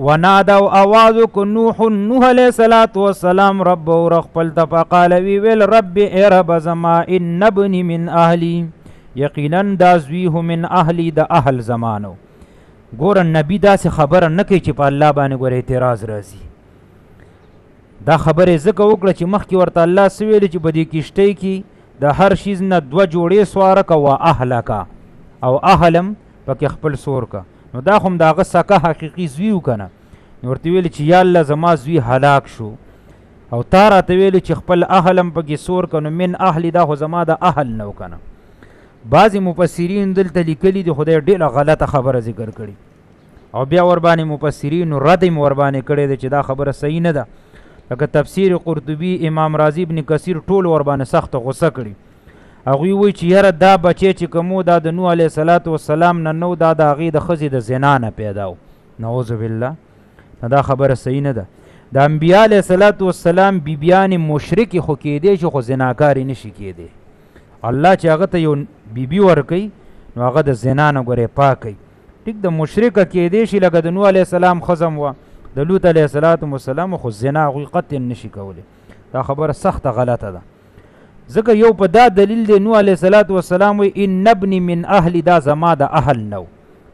Speaker 1: ونادو آواز وکړو نوح علیه السلام ربه رخپل ته، فقال ویل رب ای رب زما ان ابني من اهلی، یقینا دا زوی هم من اهلی د اهل زمانو. ګوره نبی داسې خبره نه کوي چې په الله باندې ګوره اعتراض راځي. دا خبرې ځکه وکړه چې مخکې ورته الله څه ویلي چې په دې کښتۍ کې د هر شیز نه 2 جوړې سواره که و اهلکه او اهلم پکې خپل سور که. نو دا خو هم د هغه سکه حقیقي زوی و که نه. نو ورته ویلي چې یا الله زما زوی هلاک شو او تا راته ویلي چې خپل اهلم پکې سور که. نو من اهلي دا خو زما د اهل نه و که نه. بعضې مفسرین دلته لیکلي دي خدای ډېره غلطه خبره ذکر کړي او بیا ورباندې مفسرینو رد یې ورباندې کړی دی چې دا خبره صحیح نه ده. لکه تفسیر قرطبي، امام رازي، ابن کثیر ټول ورباندې سخته غصه کړي. هغوی وایي چې یاره دا بچی چې کوم دا د نوح علیه صلات وسلام نه نو، دا د هغې د ښځې د زنا نه پیدا و. نعوذ بالله، نه دا خبره صحیح نه ده. د انبیا علیه صلات وسلام بیبیانې مشرکې خو کېدی شي خو زناکارې نه شي کېدی. الله چې هغه ته یو بیبي ورکوي نو هغه د زنا نه ګورې پاکوي. ټیک د مشرکه کېدی شي لکه د نوح علیه السلام ښځم وه، د لوط علیه السلام خو زنا هغوی قطع نه شي کولی. دا خبره سخته غلطه ده. ځکه یو په دا دلیل دی نوح علیه السلام وایي ان ابني من اهلي، دا زما د اهل نو،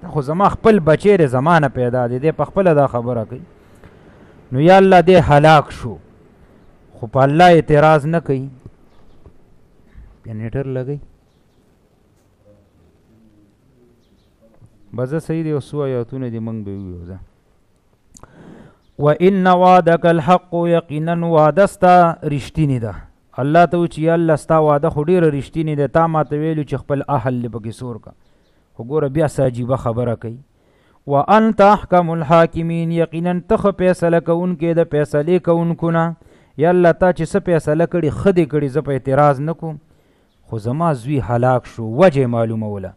Speaker 1: دا خو زما خپل بچی دی، زما نه پیدا دی. دی په خپله دا خبره کوي. نو یا الله دی هلاک شو خو په الله اعتراض نه کوي. جنریټر لګئ بزه صحیح دی. او څو آیاتونه دي موږ به وویو. وان وعدک الحق، یقینا وعده ستا رښتینې ده. الله ته وایي چې یا الله ستا وعده خو ډېره رښتینې ده. تا ما ته ویلو چې خپل اهل دې پکې سور که. خو ګوره بیا څه عجیبه خبره کوي. وانت احکم الحاکمین، یقینا ته ښه فیصله کوونکی د فیصلې کوونکو نه. یا الله تا چې څه فیصله کړي ښه دې کړي، زه په اعتراض نه کوم. خو زما زوی هلاک شو، وجه معلوموله.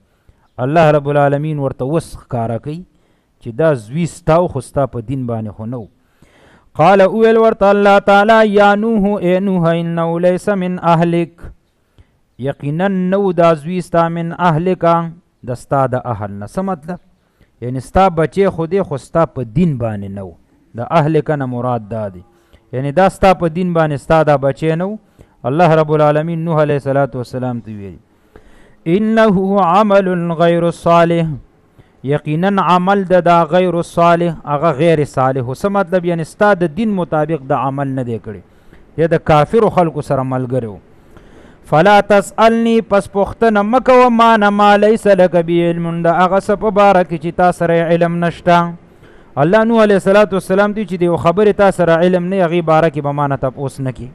Speaker 1: الله رب العالمین ورته اوس ښکاره کوي چې دا زوی ستا خو ستا په دین باندې خو نه و. قال اویل ورته الله تعالی یا نوح ای نوح انه لیس من اهلک، یقینا نو دا زوی ستا من اهلکا، د ستا د اهل نه. څه مطلب؟ یعنی ستا بچی خو دی خو ستا په دین باندې نه و. د اهلکه نه مراد دا دی، یعنی دا ستا په دین باندې ستا دا بچی نه و. الله رب العالمین نوح علیه السلام ته ویلي انه عمل غیر صالح، یقینا عمل دا غیر صالح، هغه غیر صالح. څه مطلب؟ یعنی ستا د دین مطابق د عمل نه دی کړی، یا د کافرو خلکو سره ملګری و. فلا تسألنی، پس پوښتنه مه کوه ما نه ما لیس لک به علم، د هغه څه په باره کې چې تا سره علم نشته. الله نوح علیه السلام ته چې د یو خبرې تا سره علم نه، هغې باره کې به ما نه تپوس نه کړي.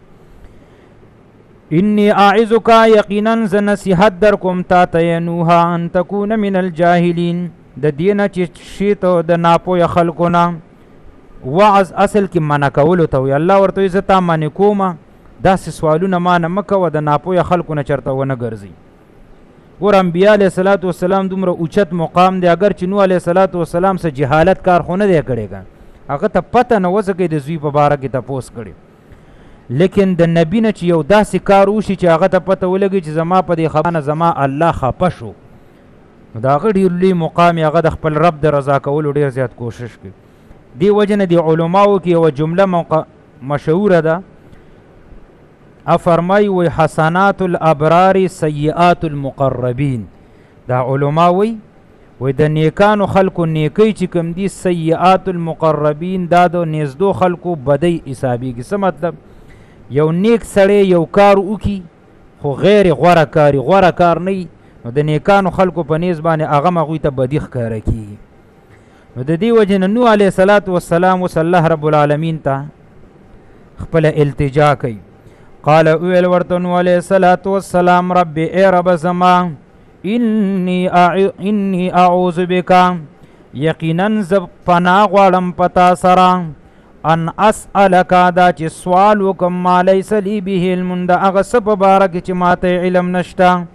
Speaker 1: انی اعظک، یقینا زه نصیحت در کوم تا ته یا نوح ان تکون من الجاهلین، د دې نه چې شي ته د ناپوهه خلکو نه. وعظ اصل کې منع کولو ته وي. الله ورته وایي زه تا منع کومه، داسې سوالونه ما نه مه کوه، د ناپوهه خلکو نه چېرته ونه ګرځي. ګوره انبیا علیه صلات وسلام دومره اوچت مقام دی، اگر چې نوح علیه صلات وسلام څه جهالت کار خو نه دی کړی که، هغه ته پته نه وځه کوي د زوی په باره کې تپوس کړي. لیکن د نبي نه چې یو داسې کار وشي چې هغه ته پته ولګي چې زما په دې خبره زما الله خفه شو، نو د هغه ډېر لوی مقام هغه د خپل رب د رضا کولو ډېر زیات کوشش کوي. دې وجه نه د علماو کې یوه جمله مشهوره ده، افرمایي وی حسنات الابرار سیئات المقربین. دا علما وی د نیکانو خلکو نیکی چې کوم دي، سیئات المقربین دا د نږدو خلکو بدی حسابیږي. څه مطلب؟ یو نیک سړی یو کار وکي خو غیر غوره کاري، غوره کار نه وي، نو د نیکانو خلکو په نیز باندې هغه هم هغوی ته بدي ښکاره کېږي. نو د دې وجې نه نوح علیه صلات وسلام اوس الله رب العالمین ته خپله التجا کوي. قال اویل ورته نوح علیه الصلاة والسلام رب ای رب زما انی اعوذ بک، یقینا زه پناه غواړم پتا سره، ان اسألک دا چې سوال وکم ما لیس لی به علم، د هغه څه په باره کې چې ما ته علم نشته.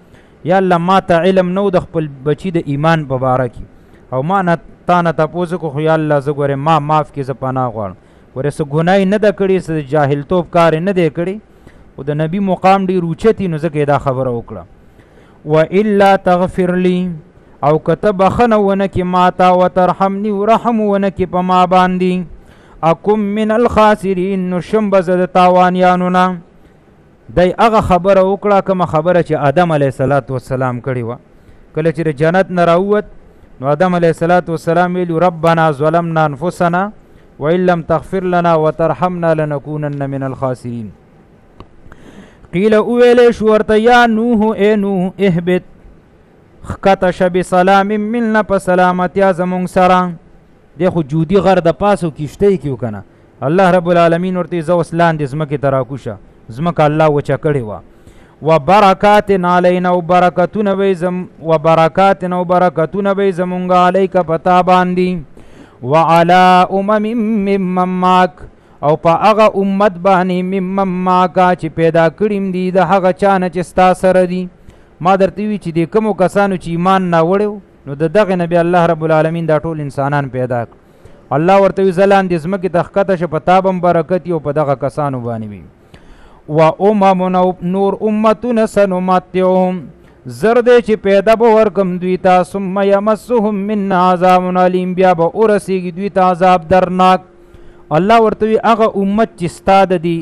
Speaker 1: یا الله ما ته علم نو د خپل بچي د ایمان په باره کې، او ما نه تا نه تپوس وکړو، خو یا الله زه ګورې ما معاف کړې، زه پناه غواړم. ګورې څه ګناه یې نه ده کړې، څه جاهلتوب کار یې نه دی کړی، خو د نبي مقام ډېر اوچت وي، نو ځکه یې دا خبره وکړه. والا تغفر لی، او که ته بخښنه ونه کړې ما ته، وترحمني ورحم ونه کړې په ما باندې، اکم من الخاسرین، نو شم به زه د تاوانیانو نه. دی هغه خبره وکړه کومه خبره چې آدم علیه الصلاة والسلام کړې وه. کله چې د جنت نه راووت نو آدم علیه الصلاة والسلام ویلو ربنا ظلمنا انفسنا وإن لم تغفر لنا وترحمنا لنكونن من الخاسرين. قیل اویلی شورت یا نوح اے نوح احبت خکتش بسلام ملنا پا سلامتیا زمونگ سران. دیکھو جودی غر د پاسو کشتی کیو کنا الله رب العالمین ورته زوس لاندې زمکه تراکوشه زمکه الله وچا کړي وا و برکات علینا و برکتون به زمونږ علیک پتا باندې و علی ممن معک او په هغه امت باندې ممن معک چې پیدا کړیم دي د هغه چانه چې ستا سره دي. ما درته وی چې د کومو کسانو چې ایمان نه وړو نو د دغه نبی الله رب العالمین دا ټول انسانان پیدا کړ. الله ورته وی زلان د زمکه د خکته ش پتابم برکت یو په دغه کسانو باندې وی و نور امتون سنمتعهم زرد چې پیدا به ورکم دوی ته ثم یمسهم من عذاب علیم بیا به ورسیږي دوی ته عذاب درناک. الله ورته وی هغه امت چې ستا د دی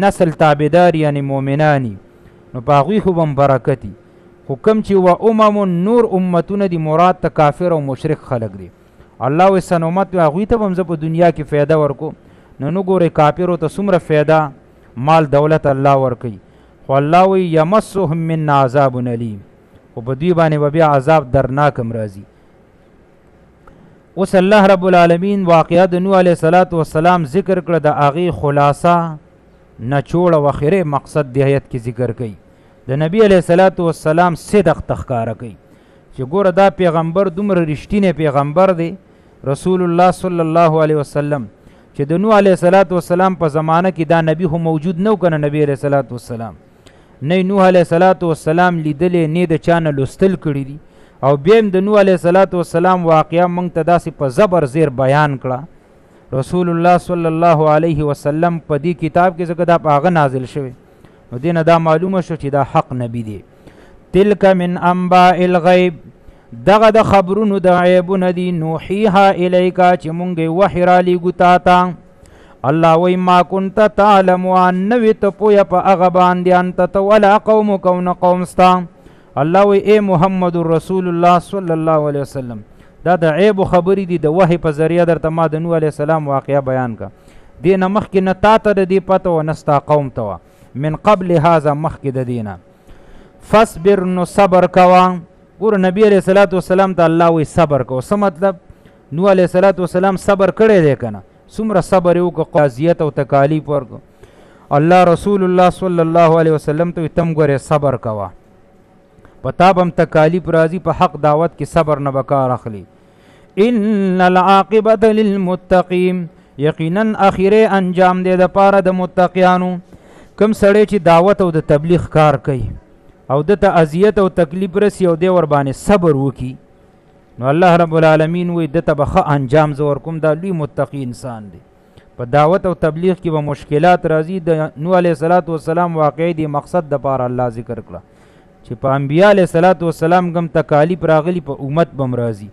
Speaker 1: نسل تابعدار یعنی مؤمنانی نو په هغوی خو به برکتی خو کوم چې و نور امتونه دی مراد ته کافر او مشرک خلق دی. الله و سنومت هغوی ته به هم زه په دنیا کې فایده ورکو نو نو ګورئ کافرو ته څومره فایده مال دولت الله ورکوي خو الله وی یمسهم من عذاب علیم خو په دوی باندې به بیا عذاب درناک هم راځي. اوس الله رب العالمین واقعه د نوح علیه السلام ذکر کړه د هغې خلاصه نچوړ او اخرې مقصد د آیت کې ذکر کوي. د نبی علیه السلام صدق تخکاره کوي چې ګوره دا پیغمبر دومره رښتینی پیغمبر دی رسول الله صلی الله علیه وسلم چې د نوح علیه السلام په زمانه کې دا نبی خو موجود نه و کنه نبی علیه السلام نه نوح علیه السلام لیدلی نه د چا نه لوستل کړي دي او بیا هم د نوح علیه السلام واقعه موږ ته داسې په زبر زیر بیان کړه. رسول الله صلی الله علیه وسلم په دې کتاب کې ځکه دا په هغه نازل شوی نو دې نه دا معلومه شو چې دا حق نبی دی. تلک من انباء الغیب دغه د خبرونو د عیبونه دي نوحیها الیکا چې مونږ وحی را لیږو تا ته. الله وی ما کنت تعلم ان نوی ته پویه په هغه باندې انت ته ولا قومک او نه قوم ستا. الله وی ای محمد رسول الله صلی الله علیه وسلم دا د عیب خبرې دي د وحی په ذریعه درته ما د نوح علیه السلام واقعه بیان کا. دې نه مخکې نه تا ته د دې پته و نه ستا قوم ته وه من قبل هذا مخکې د دې نه. فاصبر نو صبر کوه. ګوره نبی علیه السلام ته الله وی صبر کوه. څه مطلب؟ نوح علیه السلام صبر کړی دی که نه څومره صبر یې وکړه اذیت او تکالیف ورکړه. الله رسول الله صلی الله علیه وسلم ته تم ګورې صبر کوه په تا به هم تکالیف راځي په حق دعوت کې صبر نه به کار اخلي. ان العاقبة للمتقین یقینا اخیری انجام دی د پاره د متقیانو. کم سړی چې دعوت او د تبلیغ کار کوي او دته اذیت او تکلیف رسی او دی ور باندې صبر وکي نو الله رب العالمین وی دته به ښه انجام زه ورکوم. دا لوی متقی انسان دی. په دعوت او تبلیغ کې به مشکلات راځي. د نوح علیه السلام واقعي دی مقصد د پاره الله ذکر کړه چې په انبیا علیه السلام کم تکالیف راغلی په امت بم راځي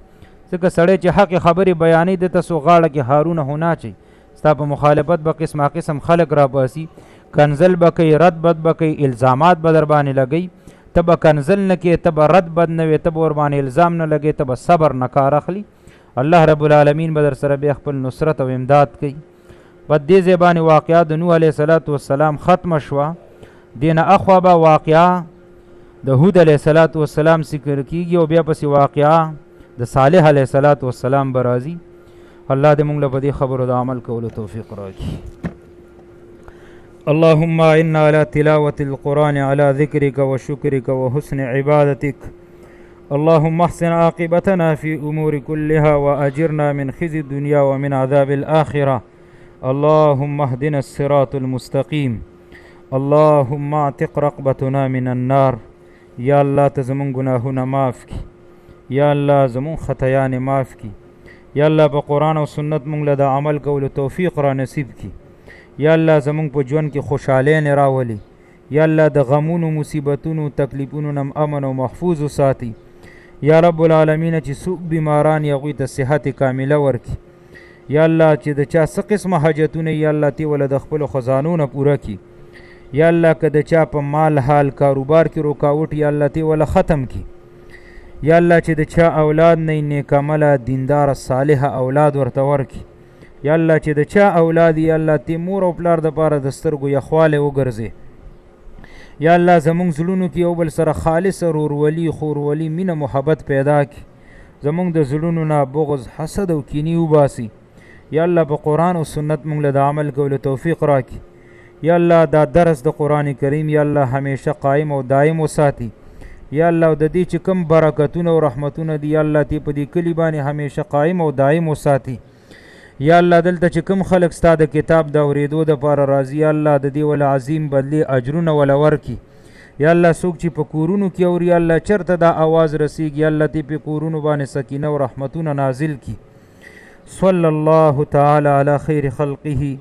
Speaker 1: ځکه سړی چې حق خبرې بیانې دته سو غاړه کې هارونه هونه چي ستا په مخالفت به قسمه قسم خلق را باسي کنزل به کوي رد بد به کوي الزامات به در باندې لګوي ته به کنزل نه کې ته به رد بد نه وي ته به ور باندې الزام نه لګوي ته به صبر نه کار اخلي. الله رب العالمین به در سره بیا خپل نصرت او امداد کوي. په دې ځای باندې واقعه د نوح علیه السلام ختمه شوه. دې نه اخوا به واقعه د هود علیه السلام ذکر کیږي او بیا پسې واقعه د صالح علیه السلام به راځي. الله دې موږ له په دې خبرو د عمل کولو توفیق راکړي. اللهم إنا على تلاوة القرآن على ذكرك وشكرك وحسن عبادتك. اللهم احسن عاقبتنا في أمور كلها وأجرنا من خزي الدنيا ومن عذاب الآخرة. اللهم اهدنا الصراط المستقيم. اللهم اعتق رقبتنا من النار. یا الله ته زمون گناهونه معاف کی. یا الله زمون خطایان معاف کی. یا الله په قرآن او سنت مونږ له د عمل کولو توفیق را نصیب کی. یا الله زمونږ په ژوند کې خوشحالۍ راولي. یا الله د غمونو مصیبتونو تکلیفونو نه امن او محفوظ وساتي. یا رب العالمین چې څوک بیماران یې هغوی ته صحت کامله ورکړي. یا الله چې د چا څه قسمه حاجتونه یا الله تی وله د خپلو خزانو نه پوره کړي. یا الله که د چا په مال حال کاروبار کې رکاوټ یا الله تی وله ختم کړي. یا الله چې د چا اولاد نه نیک عمله دیندار صالح اولاد ورته ورکړي. یا الله چې د چا اولاد یا الله تی مور او پلار د پاره د سترګو یخواله وګرځي یا الله زمونږ زړونو کې یو بل سره خالص ورورولي خورولي مینه محبت پیدا کړي زمونږ د زړونو نه بغض حسد او کینی وباسي یا الله په قرآن او سنت مونږ له د عمل کولو توفیق راکړي یا الله دا درس د قرآن کریم یا الله همیشه قائم او دائم وساتي یا الله د دې چې کوم برکتونه او رحمتونه دي یا الله تی په دې کلی باندې همیشه قائم او دائم وساتي یا الله دلته چې کوم خلق ستا د کتاب د اورېدو دپاره راځي یا الله د دې ول عظیم بدلی اجرونه وله ورکي یا الله څوک چې په کورونو کې اوري یا الله چرته دا آواز رسیږي یا الله تی په کورونو باندې سکینه او رحمتونه نازل کی صلی الله تعالی علی خیر خلقه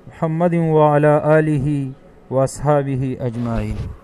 Speaker 1: محمد وعلى آله واصحابه اجمعین.